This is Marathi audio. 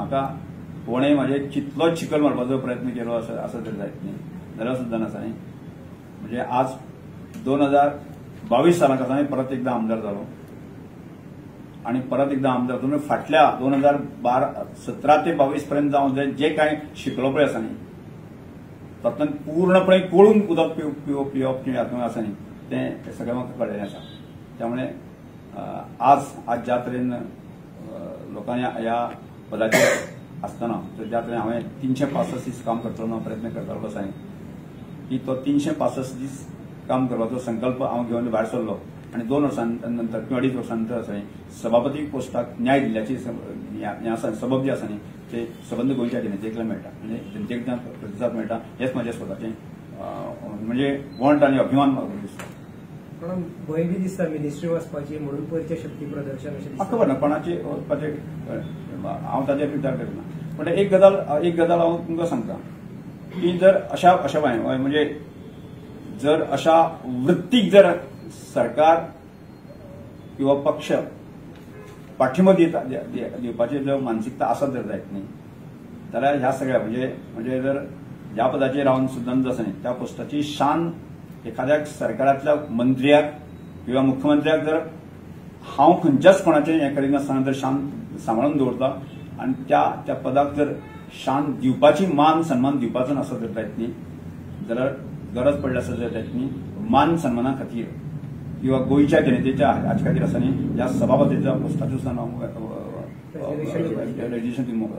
म्हाका कोणेय म्हाजे कितलोच चिखल मारपाचो प्रयत्न केलो असो तरी जायत न्ही जाल्यार सुद्दां आसा न्ही म्हणजे आज 2022 सालाक आसा परत एकदा आमदार जालो आणि परत एकदा आमदार म्हणजे फाटल्या 2017 ते 22 पर्यंत जावन जे काय शिकलो पळय आसा न्ही तातूंत पूर्णपणे कळून उदक पिवप किंवा हातूंत आसा न्ही ते सगळें म्हाका कळलेलें आसा त्यामुळे आज ज्या तरेन लोकांनी ह्या पदाचेर आसतना ज्या तरेन हांवें 365 दीस काम करतलो प्रयत्न करतालो आसा की तो 365 दीस काम करपाचो संकल्प हांव घेवन भायर सरलो आणि 2 वर्सांनंतर किंवा 2.5 वर्सांनंतर आसा सभापती पोस्टाक न्याय दिल्ल्याची सबब जे आसा न्ही ते सबंद गोंयच्या जनतेक मेळटा म्हणजे जनतेक प्रतिसाद मेळटा हेच म्हजें स्वताचें म्हणजे वंट आनी अभिमान म्हाका दिसता पण भंय बी दिसता मिनिस्ट्री वचपाची म्हणून पयरचें शक्ती प्रदर्शन अशें म्हाका खबर ना कोणाचे वचपाचें हांव ताचेर विचार करना पण एक गजाल हांव तुमकां सांगता की जर अशा म्हणजे जर अशा वृत्तीक जर सरकार किंवा पक्ष पाठिंबो दिवपाची जर मानसिकता आसत जर जायत न्ही जाल्यार ह्या सगळ्या म्हणजे जर ह्या पदाचेर रावन सुद्दां आसा न्ही त्या पोस्टाची शान एखाद्या सरकारांतल्या मंत्र्याक किंवा मुख्यमंत्र्याक जर हांव खंयच्याच कोणाचें हें करिनासतना जर शान सांबाळून दवरता आनी त्या पदाक जर शान दिवपाची मान सन्मान दिवपाचो आसत जर जायत न्ही जाल्यार गरज पडली आसत जर जायत न्ही मान सन्माना खातीर किंवा गोंयच्या जनतेच्या हाचे खातीर आसा न्ही ह्या सभापतीच्या पोस्टाचेर सुद्दां हांव रेजिस्ट्रेशन दिवंक